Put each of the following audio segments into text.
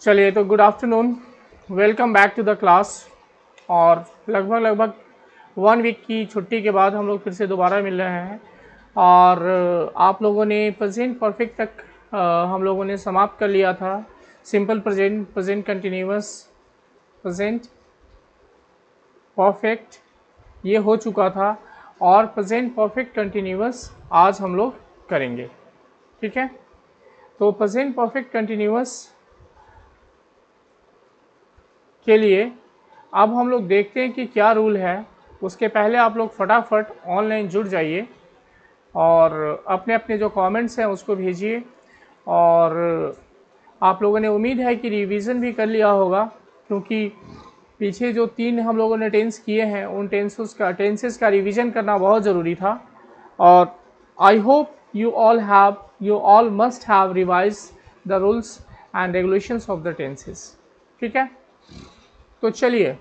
चलिए तो good afternoon, welcome back to the class. और लगभग 1 वीक की छुट्टी के बाद हम लोग फिर से दोबारा मिल रहे हैं। और आप लोगों ने प्रेजेंट परफेक्ट तक हम लोगों ने समाप्त कर लिया था। Simple present, present continuous, present perfect ये हो चुका था। और प्रेजेंट परफेक्ट कंटिन्यूअस आज हम लोग करेंगे, ठीक है। तो प्रेजेंट परफेक्ट कंटिन्यूअस के लिए अब हम लोग देखते हैं कि क्या रूल है। उसके पहले आप लोग फटाफट ऑनलाइन जुड़ जाइए और अपने अपने जो कमेंट्स हैं उसको भेजिए। और आप लोगों ने उम्मीद है कि रिवीजन भी कर लिया होगा, क्योंकि पीछे जो 3 हम लोगों ने टेंस किए हैं उन टेंसेस का रिवीजन करना बहुत ज़रूरी था। और I hope you all must have revise the rules and regulations of the tenses, ठीक है। तो चलिए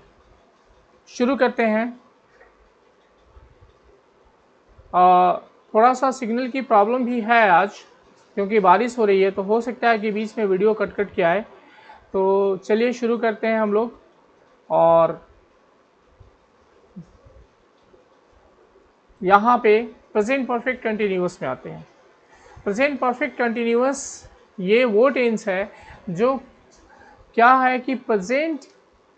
शुरू करते हैं। थोड़ा सा सिग्नल की प्रॉब्लम भी है आज, क्योंकि बारिश हो रही है, तो हो सकता है कि बीच में वीडियो कट के आए। तो चलिए शुरू करते हैं हम लोग। और यहाँ पे प्रेजेंट परफेक्ट कंटिन्यूअस में आते हैं। प्रेजेंट परफेक्ट कंटिन्यूअस ये वो टेंस है जो क्या है कि प्रेजेंट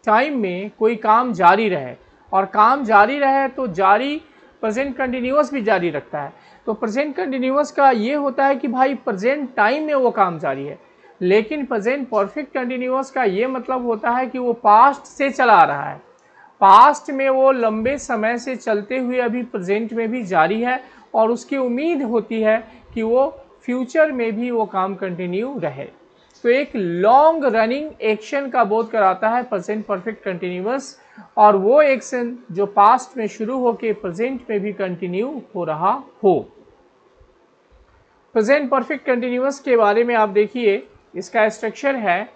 टाइम में कोई काम जारी रहे, और काम जारी रहे तो जारी प्रेजेंट कंटिन्यूअस भी जारी रखता है। तो प्रेजेंट कंटिन्यूअस का ये होता है कि भाई प्रेजेंट टाइम में वो काम जारी है। लेकिन प्रेजेंट परफेक्ट कंटिन्यूअस का ये मतलब होता है कि वो पास्ट से चला आ रहा है, पास्ट में वो लंबे समय से चलते हुए अभी प्रेजेंट में भी जारी है, और उसकी उम्मीद होती है कि वो फ्यूचर में भी वो काम कंटिन्यू रहे। तो एक लॉन्ग रनिंग एक्शन का बोध कराता है प्रेजेंट परफेक्ट कंटिन्यूअस, और वो एक्शन जो पास्ट में शुरू होकर प्रेजेंट में भी कंटिन्यू हो रहा हो। प्रेजेंट परफेक्ट कंटिन्यूअस के बारे में आप देखिए, इसका स्ट्रक्चर है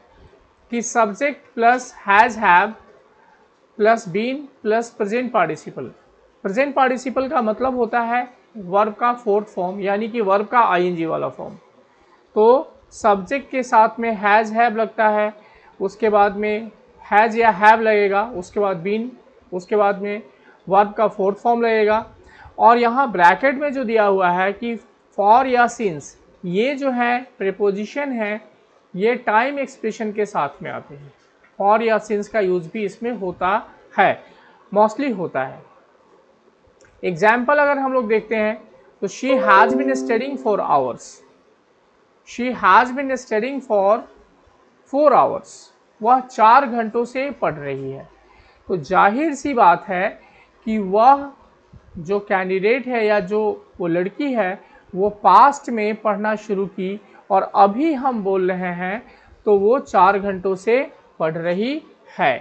कि subject plus has have plus been plus present participle. Present participle का मतलब होता है वर्ब का फोर्थ फॉर्म, यानी कि वर्ब का आईएनजी वाला फॉर्म। तो सब्जेक्ट के साथ में हैज़ हैव लगता है, उसके बाद में हैज़ या हैव लगेगा, उसके बाद बीन, उसके बाद में वर्ब का फोर्थ फॉर्म लगेगा। और यहाँ ब्रैकेट में जो दिया हुआ है कि फॉर या सिंस, ये जो है प्रीपोजिशन है, ये टाइम एक्सप्रेशन के साथ में आते हैं। फॉर या सिंस का यूज भी इसमें होता है, मोस्टली होता है। एग्जाम्पल अगर हम लोग देखते हैं तो she has been studying for hours. She has been studying for 4 hours. वह 4 घंटों से पढ़ रही है। तो जाहिर सी बात है कि वह जो कैंडिडेट है या जो वो लड़की है वो पास्ट में पढ़ना शुरू की, और अभी हम बोल रहे हैं तो वो 4 घंटों से पढ़ रही है।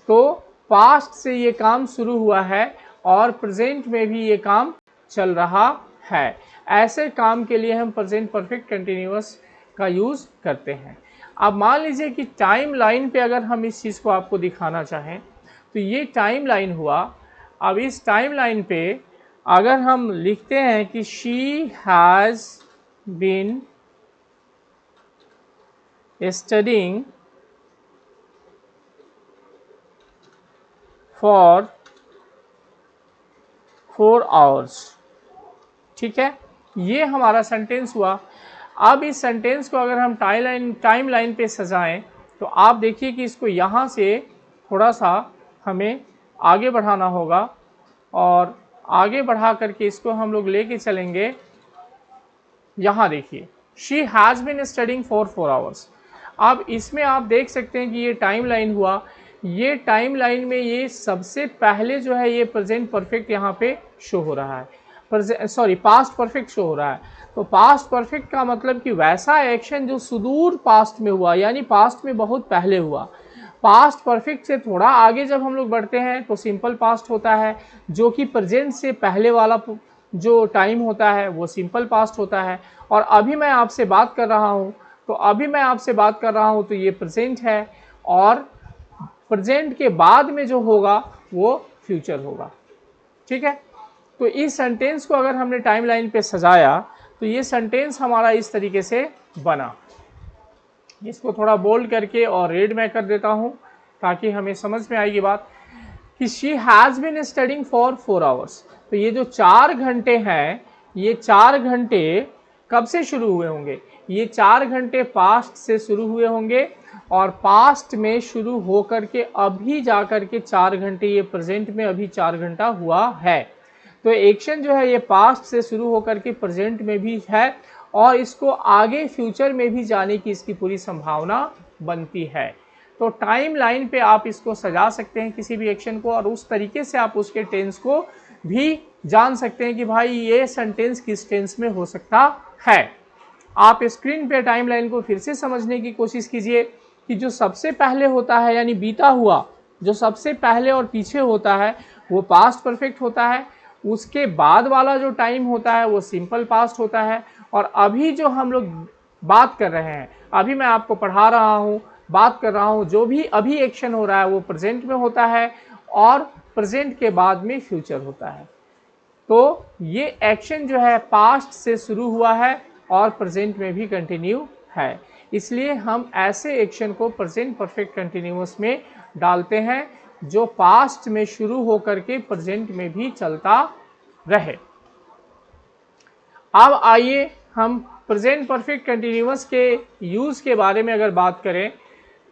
तो पास्ट से ये काम शुरू हुआ है और प्रेजेंट में भी ये काम चल रहा है। ऐसे काम के लिए हम प्रेजेंट परफेक्ट कंटिन्यूअस का यूज़ करते हैं। अब मान लीजिए कि टाइम लाइन पे अगर हम इस चीज़ को आपको दिखाना चाहें तो ये टाइम लाइन हुआ। अब इस टाइम लाइन पे अगर हम लिखते हैं कि she has been studying for 4 hours, ठीक है, ये हमारा सेंटेंस हुआ। अब इस सेंटेंस को अगर हम टाइम लाइन पे सजाएं तो आप देखिए कि इसको यहाँ से थोड़ा सा हमें आगे बढ़ाना होगा, और आगे बढ़ा करके इसको हम लोग लेके चलेंगे। यहाँ देखिए she has been studying for 4 hours. अब इसमें आप देख सकते हैं कि ये टाइम लाइन हुआ। ये टाइम लाइन में ये सबसे पहले जो है ये प्रेजेंट परफेक्ट यहाँ पे शो हो रहा है, पास्ट परफेक्ट शो हो रहा है। तो पास्ट परफेक्ट का मतलब कि वैसा एक्शन जो सुदूर पास्ट में हुआ, यानी पास्ट में बहुत पहले हुआ। पास्ट परफेक्ट से थोड़ा आगे जब हम लोग बढ़ते हैं तो सिंपल पास्ट होता है, जो कि प्रेजेंट से पहले वाला जो टाइम होता है वो सिंपल पास्ट होता है। और अभी मैं आपसे बात कर रहा हूँ तो ये प्रेजेंट है, और प्रेजेंट के बाद में जो होगा वो फ्यूचर होगा, ठीक है। तो इस सेंटेंस को अगर हमने टाइम लाइन पे सजाया तो ये सेंटेंस हमारा इस तरीके से बना। इसको थोड़ा बोल्ड करके और रेड में कर देता हूँ ताकि हमें समझ में आएगी बात कि she has been studying for 4 hours. तो ये जो 4 घंटे हैं, ये 4 घंटे कब से शुरू हुए होंगे? ये 4 घंटे पास्ट से शुरू हुए होंगे और पास्ट में शुरू हो करके अभी जा कर के 4 घंटे, ये प्रेजेंट में अभी 4 घंटा हुआ है। तो एक्शन जो है ये पास्ट से शुरू होकर के प्रेजेंट में भी है और इसको आगे फ्यूचर में भी जाने की इसकी पूरी संभावना बनती है। तो टाइम लाइन पे आप इसको सजा सकते हैं किसी भी एक्शन को और उस तरीके से आप उसके टेंस को भी जान सकते हैं कि भाई ये सेंटेंस किस टेंस में हो सकता है। आप स्क्रीन पे टाइम लाइन को फिर से समझने की कोशिश कीजिए कि जो सबसे पहले होता है यानी बीता हुआ, जो सबसे पहले और पीछे होता है वो पास्ट परफेक्ट होता है, उसके बाद वाला जो टाइम होता है वो सिंपल पास्ट होता है और अभी जो हम लोग बात कर रहे हैं, अभी मैं आपको पढ़ा रहा हूँ, बात कर रहा हूँ, जो भी अभी एक्शन हो रहा है वो प्रेजेंट में होता है और प्रेजेंट के बाद में फ्यूचर होता है। तो ये एक्शन जो है पास्ट से शुरू हुआ है और प्रेजेंट में भी कंटिन्यू है, इसलिए हम ऐसे एक्शन को प्रेजेंट परफेक्ट कंटिन्यूअस में डालते हैं जो पास्ट में शुरू होकर के प्रेजेंट में भी चलता रहे। अब आइए हम प्रेजेंट परफेक्ट कंटिन्यूअस के यूज़ के बारे में अगर बात करें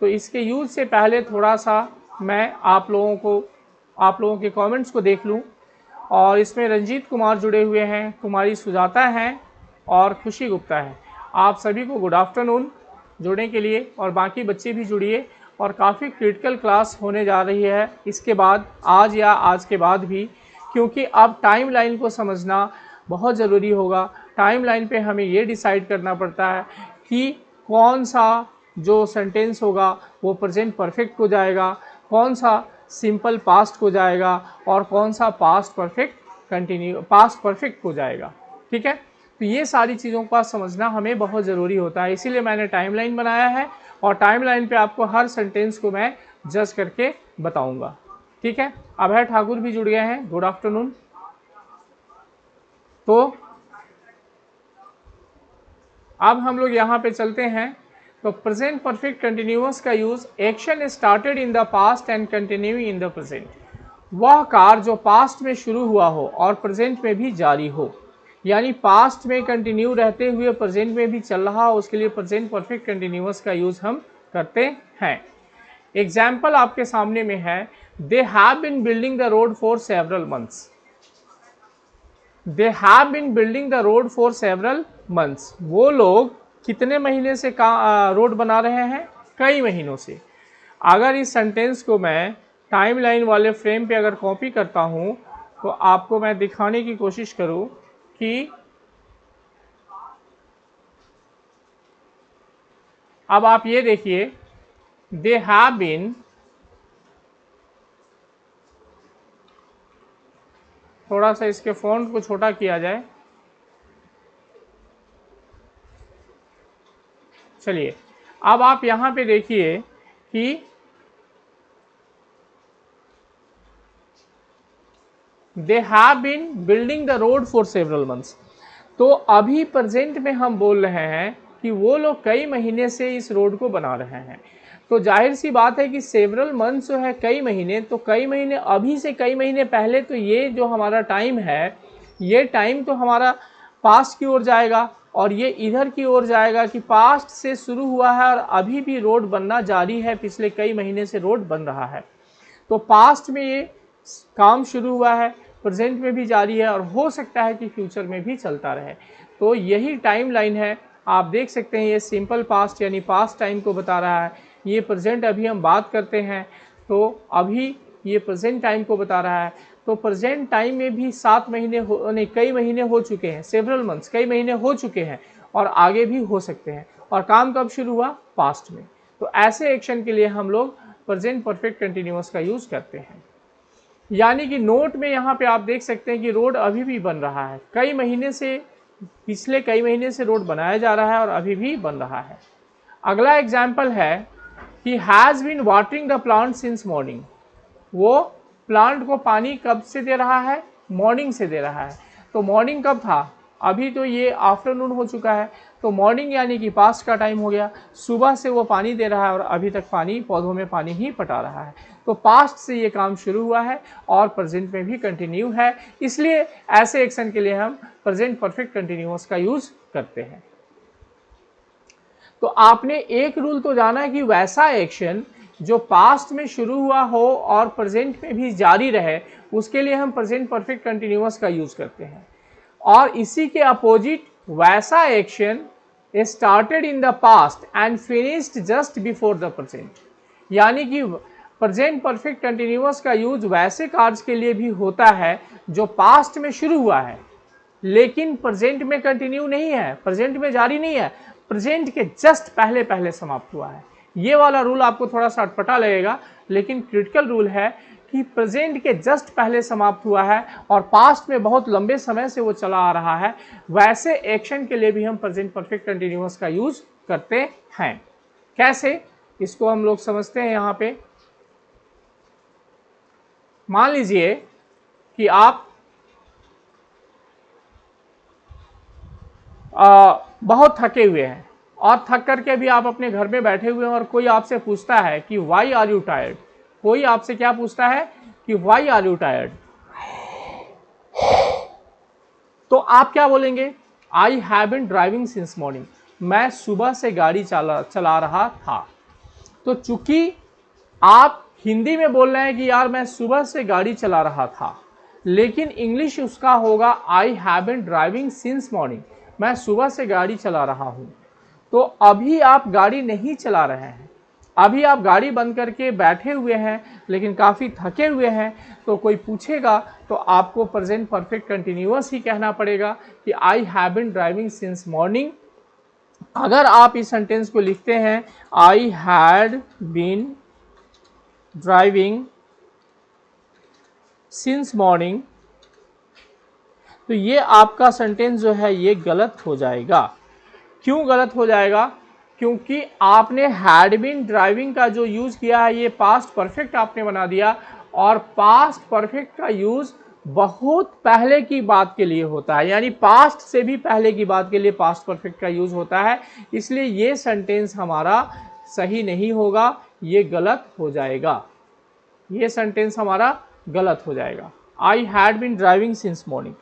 तो इसके यूज़ से पहले थोड़ा सा मैं आप लोगों के कमेंट्स को देख लूं। और इसमें रंजीत कुमार जुड़े हुए हैं, कुमारी सुजाता हैं और खुशी गुप्ता है। आप सभी को गुड आफ्टरनून जुड़ने के लिए, और बाकी बच्चे भी जुड़िए। और काफ़ी क्रिटिकल क्लास होने जा रही है इसके बाद, आज या आज के बाद भी, क्योंकि अब टाइम लाइन को समझना बहुत ज़रूरी होगा। टाइम लाइन पे हमें ये डिसाइड करना पड़ता है कि कौन सा जो सेंटेंस होगा वो प्रेजेंट परफेक्ट को जाएगा, कौन सा सिंपल पास्ट को जाएगा और कौन सा पास्ट परफेक्ट को जाएगा। ठीक है, तो ये सारी चीज़ों का समझना हमें बहुत ज़रूरी होता है, इसीलिए मैंने टाइमलाइन बनाया है और टाइमलाइन पे आपको हर सेंटेंस को मैं जज करके बताऊंगा। ठीक है, अभय ठाकुर भी जुड़ गए हैं, गुड आफ्टरनून। तो अब हम लोग यहाँ पे चलते हैं। तो प्रेजेंट परफेक्ट कंटिन्यूअस का use, action started in the past and continue in the present. वह कार्य जो पास्ट में शुरू हुआ हो और प्रेजेंट में भी जारी हो, यानी पास्ट में कंटिन्यू रहते हुए प्रेजेंट में भी चल रहा हो, उसके लिए प्रेजेंट परफेक्ट कंटिन्यूअस का यूज हम करते हैं। एग्जाम्पल आपके सामने में है, they have been building the road for several months. They have been building the road for several months. वो लोग कितने महीने से रोड बना रहे हैं? कई महीनों से। अगर इस सेंटेंस को मैं टाइमलाइन वाले फ्रेम पे अगर कॉपी करता हूँ तो आपको मैं दिखाने की कोशिश करूँ कि अब आप ये देखिए, दे हैव बीन, थोड़ा सा इसके फॉन्ट को छोटा किया जाए, चलिए अब आप यहाँ पे देखिए कि they have been building the road for several months. तो अभी प्रेजेंट में हम बोल रहे हैं कि वो लोग कई महीने से इस रोड को बना रहे हैं। तो जाहिर सी बात है कि सेवरल मंथ्स जो है कई महीने, तो कई महीने अभी से कई महीने पहले, तो ये जो हमारा टाइम है, ये टाइम तो हमारा पास्ट की ओर जाएगा और ये इधर की ओर जाएगा कि पास्ट से शुरू हुआ है और अभी भी रोड बनना जारी है, पिछले कई महीने से रोड बन रहा है। तो पास्ट में ये काम शुरू हुआ है, प्रेजेंट में भी जारी है और हो सकता है कि फ्यूचर में भी चलता रहे। तो यही टाइम लाइन है। आप देख सकते हैं ये सिंपल पास्ट यानी पास्ट टाइम को बता रहा है, ये प्रेजेंट अभी हम बात करते हैं तो अभी ये प्रेजेंट टाइम को बता रहा है। तो प्रेजेंट टाइम में भी 7 महीने नहीं, कई महीने हो चुके हैं, सेवरल मंथ्स, कई महीने हो चुके हैं और आगे भी हो सकते हैं। और काम कब शुरू हुआ? पास्ट में। तो ऐसे एक्शन के लिए हम लोग प्रेजेंट परफेक्ट कंटिन्यूअस का यूज करते हैं। यानी कि नोट में यहाँ पे आप देख सकते हैं कि रोड अभी भी बन रहा है, कई महीने से, पिछले कई महीने से रोड बनाया जा रहा है और अभी भी बन रहा है। अगला एग्जाम्पल है कि has been watering the plant since morning. वो प्लांट को पानी कब से दे रहा है? मॉर्निंग से दे रहा है। तो मॉर्निंग कब था? अभी तो ये आफ्टरनून हो चुका है, तो मॉर्निंग यानी कि पास्ट का टाइम हो गया। सुबह से वो पानी दे रहा है और अभी तक पानी पौधों में पानी ही पटा रहा है। तो पास्ट से ये काम शुरू हुआ है और प्रेजेंट में भी कंटिन्यू है, इसलिए ऐसे एक्शन के लिए हम प्रेजेंट परफेक्ट कंटिन्यूअस का यूज करते हैं। तो आपने एक रूल तो जाना है कि वैसा एक्शन जो पास्ट में शुरू हुआ हो और प्रेजेंट में भी जारी रहे, उसके लिए हम प्रेजेंट परफेक्ट कंटिन्यूअस का यूज करते हैं। और इसी के अपोजिट वैसा action started in the past and finished just before the present, यानी कि प्रेजेंट परफेक्ट कंटिन्यूअस का यूज वैसे कार्य के लिए भी होता है जो पास्ट में शुरू हुआ है लेकिन प्रेजेंट में कंटिन्यू नहीं है, प्रेजेंट में जारी नहीं है, प्रेजेंट के जस्ट पहले पहले समाप्त हुआ है। ये वाला रूल आपको थोड़ा सा अटपटा लगेगा, लेकिन क्रिटिकल रूल है कि प्रेजेंट के जस्ट पहले समाप्त हुआ है और पास्ट में बहुत लंबे समय से वो चला आ रहा है, वैसे एक्शन के लिए भी हम प्रेजेंट परफेक्ट कंटिन्यूअस का यूज करते हैं। कैसे, इसको हम लोग समझते हैं। यहाँ पे मान लीजिए कि आप बहुत थके हुए हैं और थक करके भी आप अपने घर में बैठे हुए हैं और कोई आपसे पूछता है कि वाई आर यू टायर्ड। कोई आपसे क्या पूछता है कि वाई आर यू टायर्ड, तो आप क्या बोलेंगे? I have been driving since morning, मैं सुबह से गाड़ी चला रहा था। तो चूंकि आप हिंदी में बोल रहे हैं कि यार मैं सुबह से गाड़ी चला रहा था, लेकिन इंग्लिश उसका होगा I have been driving since morning, मैं सुबह से गाड़ी चला रहा हूँ। तो अभी आप गाड़ी नहीं चला रहे हैं, अभी आप गाड़ी बंद करके बैठे हुए हैं लेकिन काफ़ी थके हुए हैं। तो कोई पूछेगा तो आपको प्रेजेंट परफेक्ट कंटिन्यूअस ही कहना पड़ेगा कि I have been driving since morning. अगर आप इस सेंटेंस को लिखते हैं I had been driving since morning, तो ये आपका सेंटेंस जो है ये गलत हो जाएगा। क्यों गलत हो जाएगा? क्योंकि आपने हैड बीन ड्राइविंग का जो यूज किया है ये पास्ट परफेक्ट आपने बना दिया, और पास्ट परफेक्ट का यूज बहुत पहले की बात के लिए होता है, यानी पास्ट से भी पहले की बात के लिए पास्ट परफेक्ट का यूज होता है। इसलिए ये सेंटेंस हमारा सही नहीं होगा, ये गलत हो जाएगा, ये सेंटेंस हमारा गलत हो जाएगा। I had been driving since morning.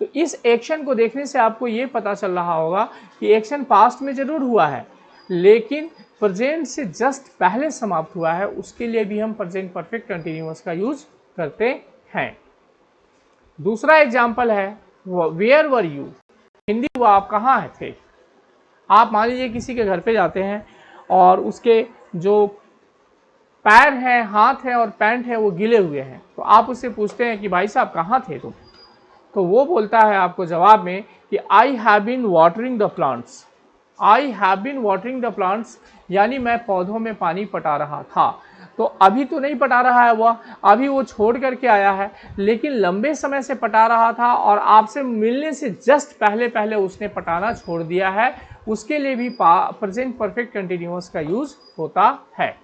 तो इस एक्शन को देखने से आपको ये पता चल रहा होगा कि एक्शन पास्ट में जरूर हुआ है लेकिन प्रेजेंट से जस्ट पहले समाप्त हुआ है, उसके लिए भी हम प्रेजेंट परफेक्ट कंटिन्यूअस का यूज करते हैं। दूसरा एग्जाम्पल है वेयर वर यू, हिंदी वो आप कहाँ थे। आप मान लीजिए किसी के घर पे जाते हैं और उसके जो पैर हैं, हाथ है और पैंट है वो गिले हुए हैं, तो आप उससे पूछते हैं कि भाई साहब कहाँ थे तुम? तो वो बोलता है आपको जवाब में कि I have been watering the plants. I have been watering the plants यानी मैं पौधों में पानी पटा रहा था। तो अभी तो नहीं पटा रहा है वह, अभी वो छोड़ करके आया है, लेकिन लंबे समय से पटा रहा था और आपसे मिलने से जस्ट पहले पहले उसने पटाना छोड़ दिया है, उसके लिए भी प्रेजेंट परफेक्ट कंटिन्यूअस का यूज होता है।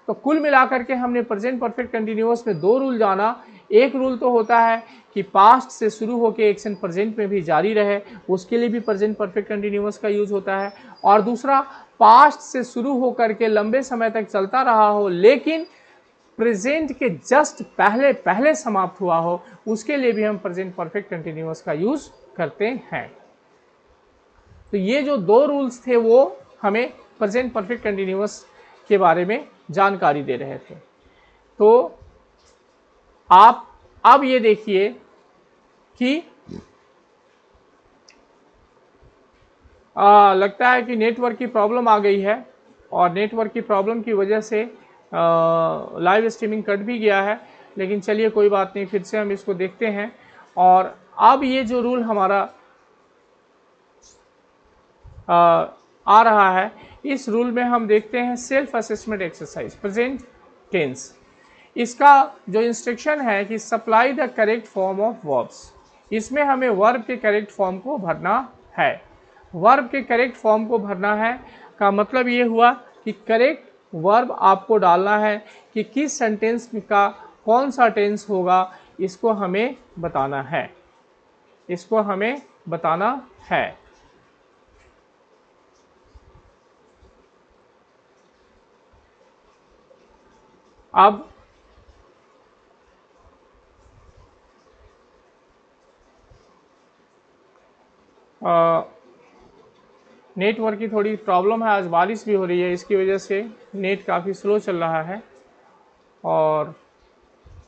तो कुल मिलाकर के हमने प्रेजेंट परफेक्ट कंटिन्यूअस में दो रूल जाना। एक रूल तो होता है कि पास्ट से शुरू होकर एक्शन प्रेजेंट में भी जारी रहे, उसके लिए भी प्रेजेंट परफेक्ट कंटिन्यूअस का यूज होता है। और दूसरा, पास्ट से शुरू होकर के लंबे समय तक चलता रहा हो लेकिन प्रेजेंट के जस्ट पहले पहले समाप्त हुआ हो, उसके लिए भी हम प्रेजेंट परफेक्ट कंटिन्यूअस का यूज करते हैं। तो ये जो दो रूल्स थे वो हमें प्रेजेंट परफेक्ट कंटिन्यूअस के बारे में जानकारी दे रहे थे। तो आप अब ये देखिए कि लगता है कि नेटवर्क की प्रॉब्लम आ गई है और नेटवर्क की प्रॉब्लम की वजह से लाइव स्ट्रीमिंग कट भी गया है, लेकिन चलिए कोई बात नहीं, फिर से हम इसको देखते हैं। और अब ये जो रूल हमारा आ रहा है, इस रूल में हम देखते हैं self assessment exercise present tense. इसका जो इंस्ट्रक्शन है कि supply the correct form of verbs, इसमें हमें वर्ब के करेक्ट फॉर्म को भरना है। वर्ब के करेक्ट फॉर्म को भरना है का मतलब ये हुआ कि करेक्ट वर्ब आपको डालना है कि किस सेंटेंस का कौन सा टेंस होगा, इसको हमें बताना है। इसको हमें बताना है। अब नेटवर्क की थोड़ी प्रॉब्लम है, आज बारिश भी हो रही है, इसकी वजह से नेट काफ़ी स्लो चल रहा है और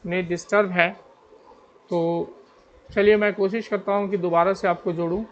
नेट डिस्टर्ब है। तो चलिए मैं कोशिश करता हूँ कि दोबारा से आपको जोड़ूँ।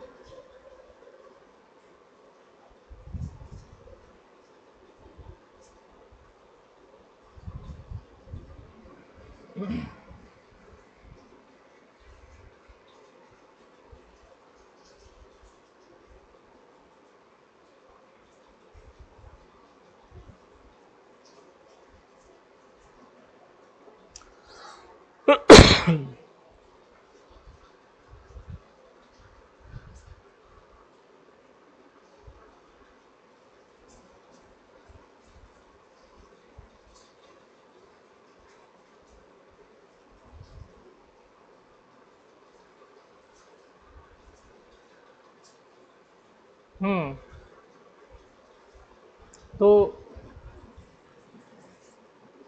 तो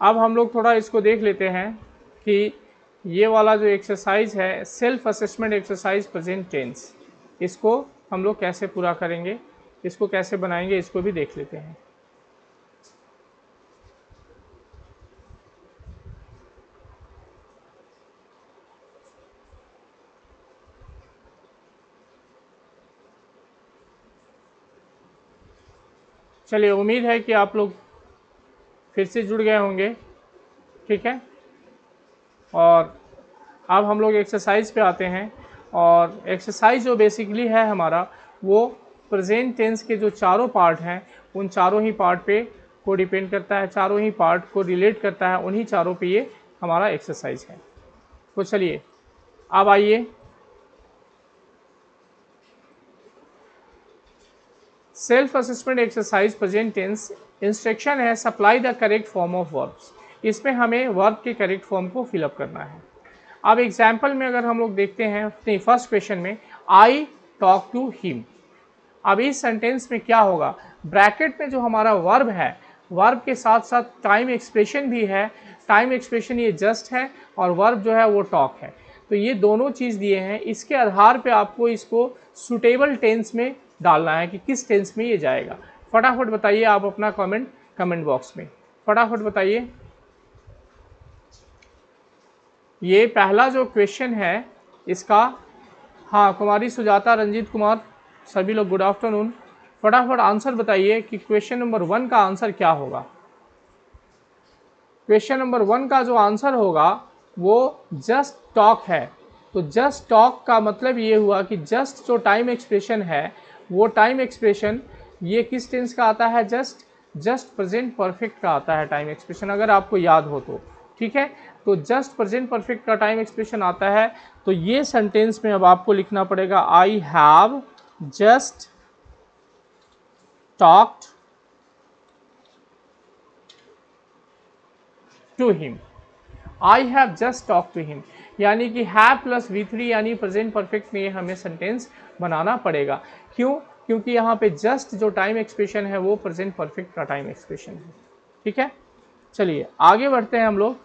अब हम लोग थोड़ा इसको देख लेते हैं कि ये वाला जो एक्सरसाइज है, self assessment exercise present tense, इसको हम लोग कैसे पूरा करेंगे, इसको कैसे बनाएंगे, इसको भी देख लेते हैं। चलिए, उम्मीद है कि आप लोग फिर से जुड़ गए होंगे, ठीक है। और अब हम लोग एक्सरसाइज पे आते हैं, और एक्सरसाइज जो बेसिकली है हमारा, वो प्रेजेंट टेंस के जो चारों पार्ट हैं उन चारों ही पार्ट पे को डिपेंड करता है, चारों ही पार्ट को रिलेट करता है, उन्हीं चारों पे ये हमारा एक्सरसाइज है। तो चलिए अब आइए, self assessment exercise present tense, instruction है supply the correct form of verbs. इसमें हमें वर्ब के करेक्ट फॉर्म को फिलअप करना है। अब एग्जाम्पल में अगर हम लोग देखते हैं, फर्स्ट क्वेश्चन में आई टॉक टू हिम। अब इस सेंटेंस में क्या होगा, ब्रैकेट में जो हमारा वर्ब है, वर्ब के साथ साथ टाइम एक्सप्रेशन भी है। टाइम एक्सप्रेशन ये जस्ट है और वर्ब जो है वो टॉक है। तो ये दोनों चीज़ दिए हैं, इसके आधार पे आपको इसको सुटेबल टेंस में डालना है कि किस टेंस में ये जाएगा। फटाफट बताइए आप अपना कमेंट बॉक्स में, फटाफट बताइए। ये पहला जो क्वेश्चन है इसका, हाँ, कुमारी सुजाता, रंजीत कुमार, सभी लोग गुड आफ्टरनून। फटाफट आंसर बताइए कि क्वेश्चन नंबर 1 का आंसर क्या होगा। क्वेश्चन नंबर 1 का जो आंसर होगा वो जस्ट टॉक है। तो जस्ट टॉक का मतलब ये हुआ कि जस्ट जो टाइम एक्सप्रेशन है, वो टाइम एक्सप्रेशन ये किस टेंस का आता है, जस्ट प्रेजेंट परफेक्ट का आता है टाइम एक्सप्रेशन, अगर आपको याद हो तो, ठीक है। तो जस्ट प्रेजेंट परफेक्ट का टाइम एक्सप्रेशन आता है। तो ये सेंटेंस में अब आपको लिखना पड़ेगा, I have just talked to him. I have just talk to him, यानी कि हैव प्लस V3 यानी प्रेजेंट परफेक्ट में हमें सेंटेंस बनाना पड़ेगा। क्यों? क्योंकि यहाँ पे जस्ट जो टाइम एक्सप्रेशन है वो प्रेजेंट परफेक्ट का टाइम एक्सप्रेशन है, ठीक है। चलिए आगे बढ़ते हैं हम लोग,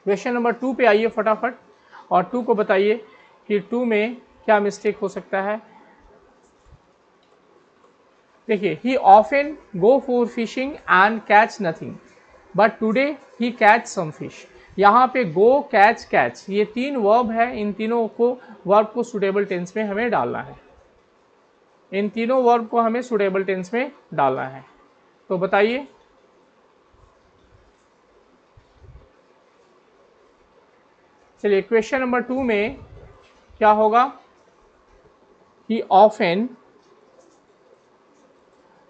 क्वेश्चन नंबर 2 पे आइए फटाफट, और 2 को बताइए कि 2 में क्या मिस्टेक हो सकता है। देखिए, he often go for fishing and catch nothing but today he catch some fish. यहाँ पे गो, कैच, ये 3 वर्ब है, इन तीनों को वर्ब को सुटेबल टेंस में हमें डालना है, इन तीनों वर्ब को हमें सुटेबल टेंस में डालना है। तो बताइए, चलिए क्वेश्चन नंबर 2 में क्या होगा, ही ऑफन,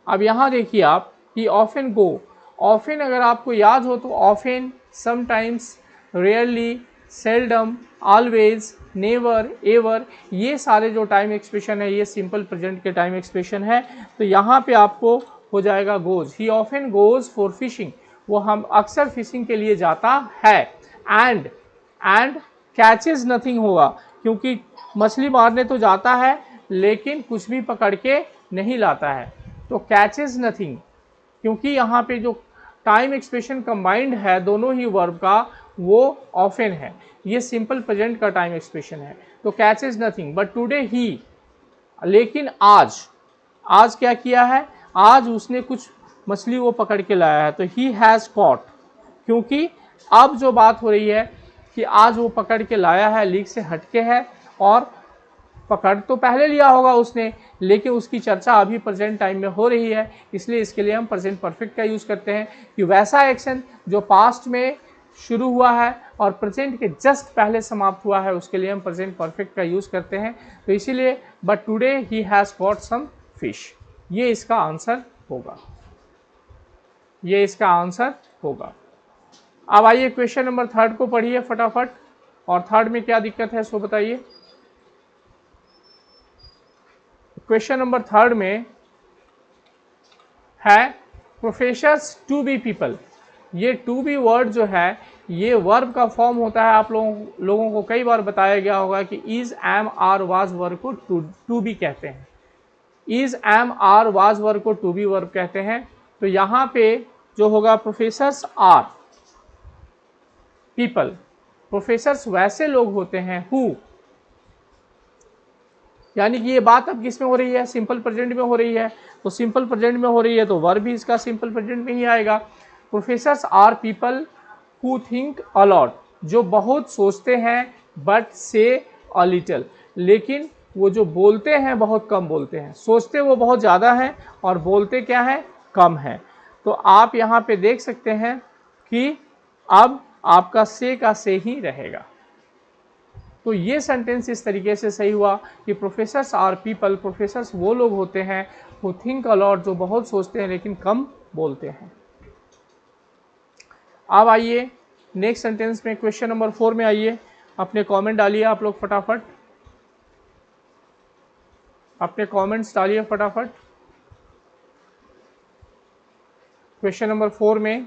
अब यहाँ देखिए आप, ही ऑफन गो, ऑफन अगर आपको याद हो तो often, sometimes, rarely, seldom, always, never, ever, ये सारे जो टाइम एक्सप्रेशन है ये सिंपल प्रेजेंट के टाइम एक्सप्रेशन है। तो यहाँ पे आपको हो जाएगा goes, he often goes for fishing, वो हम अक्सर फिशिंग के लिए जाता है। एंड कैचेज नथिंग होगा, क्योंकि मछली मारने तो जाता है लेकिन कुछ भी पकड़ के नहीं लाता है। तो कैचेज नथिंग, क्योंकि यहाँ पे जो टाइम एक्सप्रेशन कंबाइंड है दोनों ही वर्ब का, वो ऑफन है, ये सिंपल प्रेजेंट का टाइम एक्सप्रेशन है। तो कैचेज नथिंग बट टुडे ही, लेकिन आज क्या किया है, आज उसने कुछ मछली वो पकड़ के लाया है। तो ही हैज़ कॉट, क्योंकि अब जो बात हो रही है कि आज वो पकड़ के लाया है लीक से हटके है, और पकड़ तो पहले लिया होगा उसने, लेकिन उसकी चर्चा अभी प्रेजेंट टाइम में हो रही है, इसलिए इसके लिए हम प्रेजेंट परफेक्ट का यूज़ करते हैं कि वैसा एक्शन जो पास्ट में शुरू हुआ है और प्रेजेंट के जस्ट पहले समाप्त हुआ है, उसके लिए हम प्रेजेंट परफेक्ट का यूज़ करते हैं। तो इसीलिए but today he has caught some fish, ये इसका आंसर होगा, ये इसका आंसर होगा। अब आइए क्वेश्चन नंबर 3 को पढ़िए फटाफट, और 3 में क्या दिक्कत है इसको बताइए। क्वेश्चन नंबर 3 में है प्रोफेसर्स टू बी पीपल। ये टू बी वर्ड जो है ये वर्ब का फॉर्म होता है। आप लोगों को कई बार बताया गया होगा कि is, am, are, was verb को टू बी कहते हैं। Is, am, are, was verb को टू बी वर्ब कहते हैं। तो यहाँ पे जो होगा प्रोफेसर्स आर पीपल, प्रोफेसर्स वैसे लोग होते हैं हु, यानी कि ये बात अब किस में हो रही है, सिंपल प्रेजेंट में हो रही है। तो सिंपल प्रेजेंट में हो रही है तो वर्ब भी इसका सिंपल प्रेजेंट में ही आएगा। Professors are people who think a lot, जो बहुत सोचते हैं बट से अ लिटिल, लेकिन वो जो बोलते हैं बहुत कम बोलते हैं। सोचते वो बहुत ज़्यादा हैं और बोलते क्या है, कम है। तो आप यहाँ पे देख सकते हैं कि अब आपका से का से ही रहेगा। तो ये सेंटेंस इस तरीके से सही हुआ कि प्रोफेसर्स आर पीपल, प्रोफेसर्स वो लोग होते हैं हु थिंक अ लॉट, जो बहुत सोचते हैं लेकिन कम बोलते हैं। अब आइए नेक्स्ट सेंटेंस में, क्वेश्चन नंबर 4 में आइए, अपने कमेंट डालिए आप लोग फटाफट, अपने कमेंट्स डालिए फटाफट। क्वेश्चन नंबर 4 में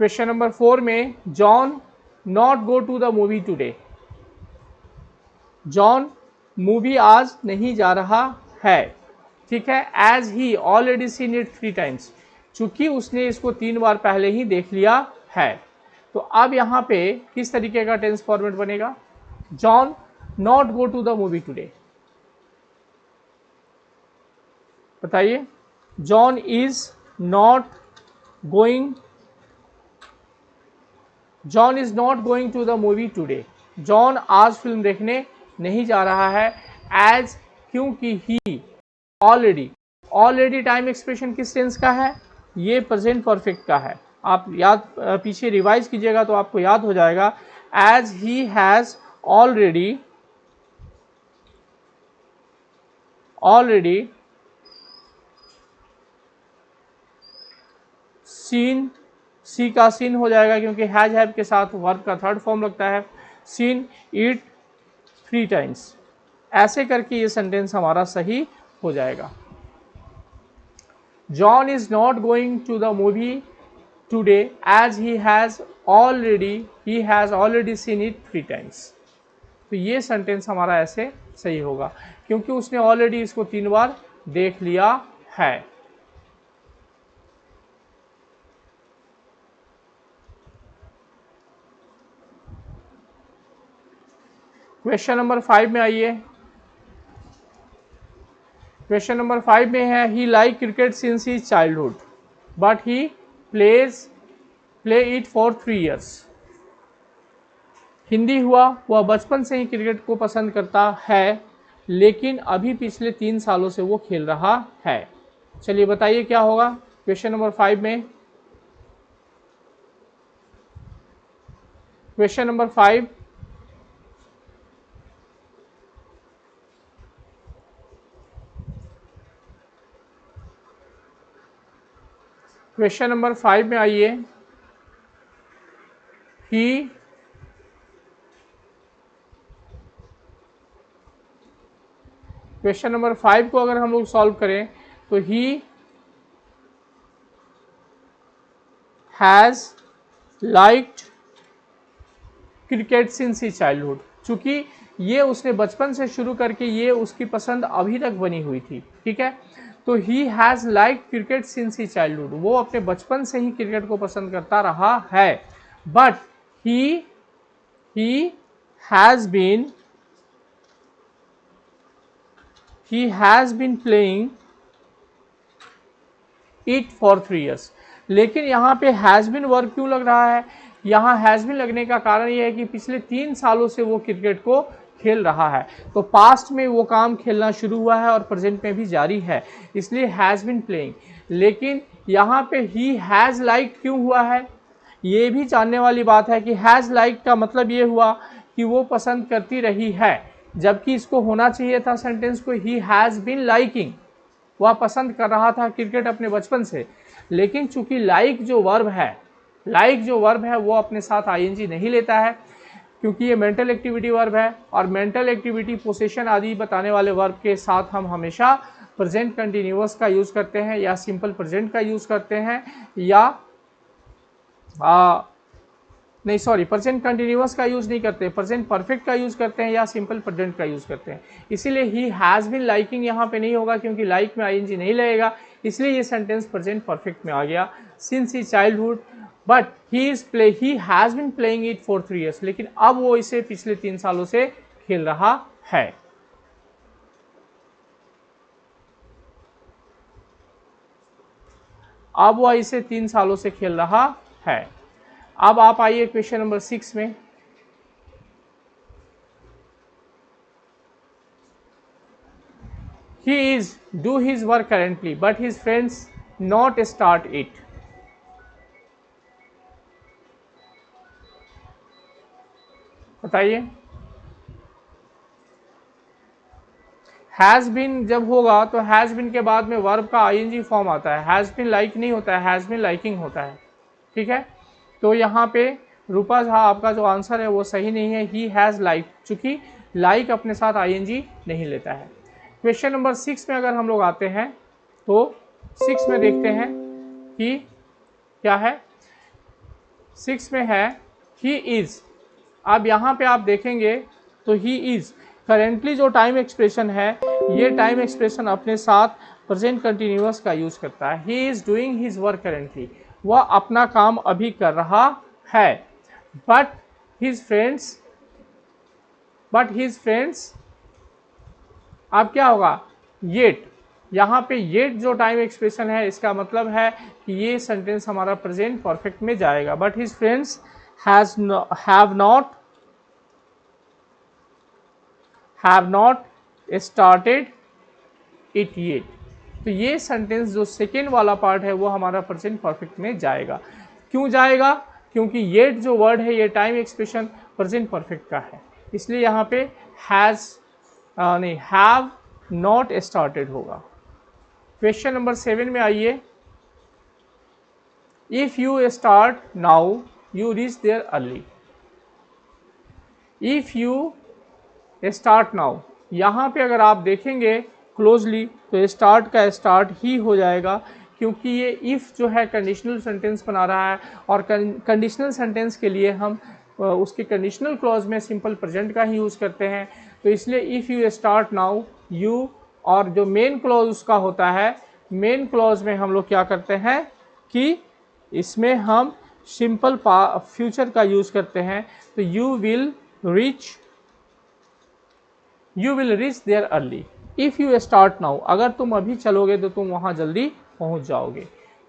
क्वेश्चन नंबर 4 में John not go to the movie today. John movie आज नहीं जा रहा है, ठीक है, as he already seen it 3 times, चूंकि उसने इसको 3 बार पहले ही देख लिया है। तो अब यहाँ पे किस तरीके का टेंस फॉर्मेट बनेगा, John not go to the movie today, बताइए। John is not going, John is not going to the movie today, John आज फिल्म देखने नहीं जा रहा है। एज, क्योंकि ही ऑलरेडी टाइम एक्सप्रेशन किस टेंस का है, ये प्रेजेंट परफेक्ट का है। आप याद पीछे रिवाइज कीजिएगा तो आपको याद हो जाएगा। As he has already seen, see का सीन हो जाएगा क्योंकि हैज हैव के साथ वर्ब का थर्ड फॉर्म लगता है। सीन इट 3 टाइम्स, ऐसे करके ये सेंटेंस हमारा सही हो जाएगा। John is not going to the movie today as he has already seen it 3 times. तो ये सेंटेंस हमारा ऐसे सही होगा क्योंकि उसने ऑलरेडी इसको 3 बार देख लिया है। क्वेश्चन नंबर 5 में आइए। क्वेश्चन नंबर 5 में है he like cricket since he childhood but he play it for 3 years। Hindi हुआ, वह बचपन से ही क्रिकेट को पसंद करता है लेकिन अभी पिछले 3 सालों से वो खेल रहा है। चलिए बताइए क्या होगा क्वेश्चन नंबर 5 में। क्वेश्चन नंबर 5, क्वेश्चन नंबर 5 में आइए। ही क्वेश्चन नंबर 5 को अगर हम लोग सॉल्व करें तो he has liked cricket since he childhood, चूँकि ये उसने बचपन से शुरू करके ये उसकी पसंद अभी तक बनी हुई थी, ठीक है। तो he has like cricket since he childhood, वो अपने बचपन से ही क्रिकेट को पसंद करता रहा है। But he has been playing it for 3 years। लेकिन यहाँ पे हैज़ बीन वर्ब क्यों लग रहा है? यहाँ हैज़ बीन लगने का कारण ये है कि पिछले 3 सालों से वो क्रिकेट को खेल रहा है, तो पास्ट में वो काम खेलना शुरू हुआ है और प्रेजेंट में भी जारी है, इसलिए हैज़ बीन प्लेइंग। लेकिन यहाँ पे ही हैज़ लाइक क्यों हुआ है, ये भी जानने वाली बात है कि हैज़ लाइक का मतलब ये हुआ कि वो पसंद करती रही है, जबकि इसको होना चाहिए था सेंटेंस को ही हैज़ बीन लाइकिंग, वह पसंद कर रहा था क्रिकेट अपने बचपन से। लेकिन चूंकि लाइक जो वर्ब है वो अपने साथ आईएनजी नहीं लेता है, क्योंकि ये मेंटल एक्टिविटी वर्ब है, और मेंटल एक्टिविटी पोजीशन आदि बताने वाले वर्ब के साथ हम हमेशा प्रेजेंट कंटिन्यूअस का यूज़ करते हैं, या सिंपल प्रेजेंट का यूज़ करते हैं, या प्रेजेंट कंटिन्यूअस का यूज़ नहीं करते, प्रेजेंट परफेक्ट का यूज़ करते हैं, या सिंपल प्रेजेंट का यूज़ करते हैं। इसीलिए ही हैज़ बीन लाइकिंग यहाँ पे नहीं होगा, क्योंकि लाइक में आईएनजी नहीं लगेगा, इसलिए ये सेंटेंस प्रेजेंट परफेक्ट में आ गया। Since he childhood, but he has been playing it for 3 years, लेकिन अब वो इसे पिछले 3 सालों से खेल रहा है। अब वह इसे 3 सालों से खेल रहा है। अब आप आइए क्वेश्चन नंबर 6 में। He is do his work currently, but his friends not start it। बताइए, हैज़ बीन जब होगा तो हैज़ बीन के बाद में वर्ब का आईएनजी फॉर्म आता है, हैज़ बीन लाइक नहीं होता है, हैज़ बीन लाइकिंग होता है, ठीक है। तो यहाँ पे रूपा झा आपका जो आंसर है वो सही नहीं है, ही हैज़ लाइक, चूँकि लाइक अपने साथ आईएनजी नहीं लेता है। क्वेश्चन नंबर 6 में अगर हम लोग आते हैं तो 6 में देखते हैं कि क्या है। 6 में है ही इज़। अब यहाँ पे आप देखेंगे तो ही इज़ करेंटली जो टाइम एक्सप्रेशन है, ये टाइम एक्सप्रेशन अपने साथ प्रेजेंट कंटिन्यूअस का यूज़ करता है। He is doing his work currently, वह अपना काम अभी कर रहा है। बट हिज फ्रेंड्स अब क्या होगा, येट। यहाँ पे येट जो टाइम एक्सप्रेशन है, इसका मतलब है कि ये सेंटेंस हमारा प्रेजेंट परफेक्ट में जाएगा। But his friends have not started it yet. तो ये सेंटेंस जो सेकेंड वाला पार्ट है वो हमारा प्रेजेंट परफेक्ट में जाएगा। क्यों जाएगा? क्योंकि येट जो वर्ड है ये टाइम एक्सप्रेशन प्रेजेंट परफेक्ट का है, इसलिए यहाँ पे हैव नॉट स्टार्टेड होगा। क्वेश्चन नंबर 7 में आइए। If you start now you reach there early. If you start now, यहाँ पे अगर आप देखेंगे क्लोजली तो स्टार्ट का स्टार्ट ही हो जाएगा, क्योंकि ये इफ़ जो है कंडीशनल सेंटेंस बना रहा है, और कंडीशनल सेंटेंस के लिए हम उसके कंडीशनल क्लॉज में सिंपल प्रेजेंट का ही यूज़ करते हैं। तो इसलिए if you start now you, और जो मेन क्लॉज उसका होता है, मेन क्लॉज में हम लोग क्या करते हैं कि इसमें हम सिंपल फ्यूचर का यूज़ करते हैं। तो you will reach there early. If you start now, अगर तुम अभी चलोगे तो तुम वहाँ जल्दी पहुँच जाओगे।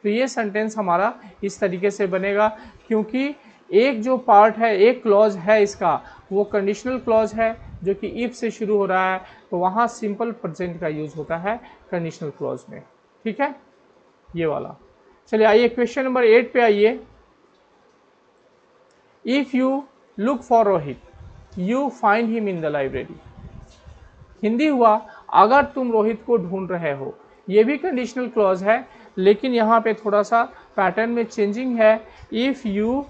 तो ये सेंटेंस हमारा इस तरीके से बनेगा, क्योंकि एक जो पार्ट है, एक क्लॉज है इसका, वो कंडीशनल क्लॉज है जो कि इफ से शुरू हो रहा है, तो वहाँ सिंपल प्रेजेंट का यूज़ होता है कंडीशनल क्लॉज में, ठीक है, ये वाला। चलिए आइए क्वेश्चन नंबर 8 पे आइए। If you look for Rohit you find him in the library. Hindi हुआ अगर तुम रोहित को ढूंढ रहे हो, ये भी कंडीशनल क्लॉज है, लेकिन यहाँ पे थोड़ा सा पैटर्न में चेंजिंग है। If you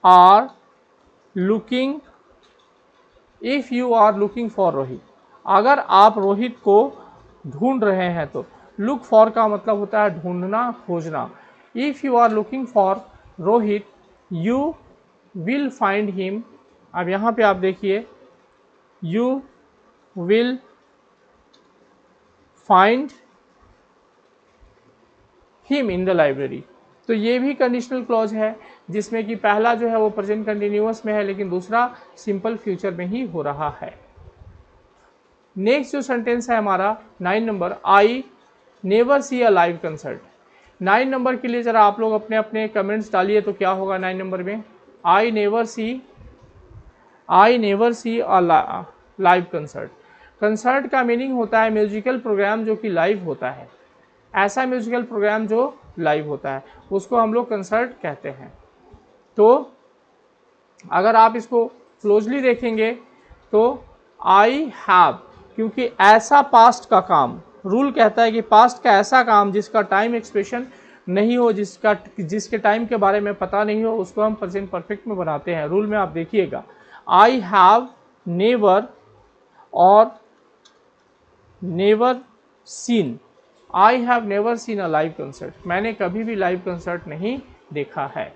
are looking for Rohit, अगर आप रोहित को ढूंढ रहे हैं तो लुक फॉर का मतलब होता है ढूंढना, खोजना। If you are looking for Rohit you will find him. अब यहाँ पे आप देखिए you will find him in the library. तो ये भी कंडीशनल क्लॉज है जिसमें कि पहला जो है वो प्रेजेंट कंटिन्यूअस में है लेकिन दूसरा सिंपल फ्यूचर में ही हो रहा है। नेक्स्ट जो सेंटेंस है हमारा 9 number, I never see a live concert. 9 number के लिए ज़रा आप लोग अपने अपने कमेंट्स डालिए तो क्या होगा 9 नंबर में। I never see a live concert. Concert का मीनिंग होता है म्यूजिकल प्रोग्राम जो कि लाइव होता है, ऐसा म्यूजिकल प्रोग्राम जो लाइव होता है उसको हम लोग कंसर्ट कहते हैं। तो अगर आप इसको क्लोजली देखेंगे तो आई हैव, क्योंकि ऐसा पास्ट का काम, रूल कहता है कि पास्ट का ऐसा काम जिसका टाइम एक्सप्रेशन नहीं हो, जिसके टाइम के बारे में पता नहीं हो, उसको हम प्रेजेंट परफेक्ट में बनाते हैं। रूल में आप देखिएगा आई हैव नेवर और never seen. I have never seen a live concert, मैंने कभी भी लाइव कंसर्ट नहीं देखा है।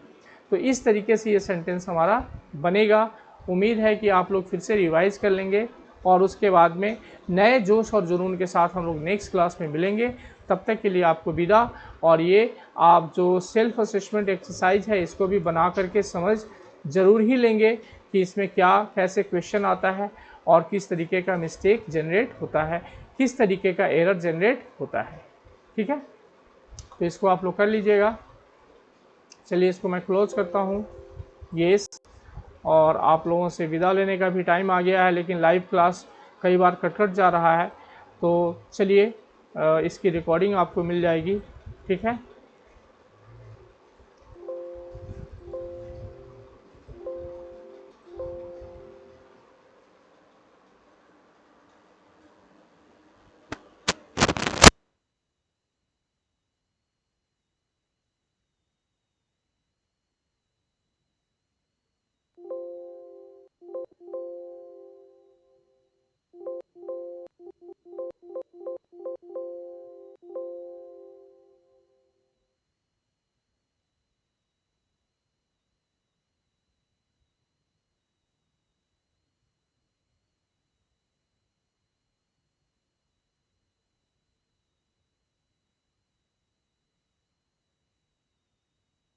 तो इस तरीके से ये सेंटेंस हमारा बनेगा। उम्मीद है कि आप लोग फिर से रिवाइज कर लेंगे और उसके बाद में नए जोश और जुनून के साथ हम लोग नेक्स्ट क्लास में मिलेंगे। तब तक के लिए आपको विदा। और ये आप जो सेल्फ असेसमेंट एक्सरसाइज है इसको भी बना करके समझ ज़रूर ही लेंगे कि इसमें क्या कैसे क्वेश्चन आता है और किस तरीके का मिस्टेक जनरेट होता है, किस तरीके का एरर जनरेट होता है। ठीक है, तो इसको आप लोग कर लीजिएगा। चलिए इसको मैं क्लोज करता हूँ, येस। और आप लोगों से विदा लेने का भी टाइम आ गया है, लेकिन लाइव क्लास कई बार कट जा रहा है, तो चलिए इसकी रिकॉर्डिंग आपको मिल जाएगी। ठीक है।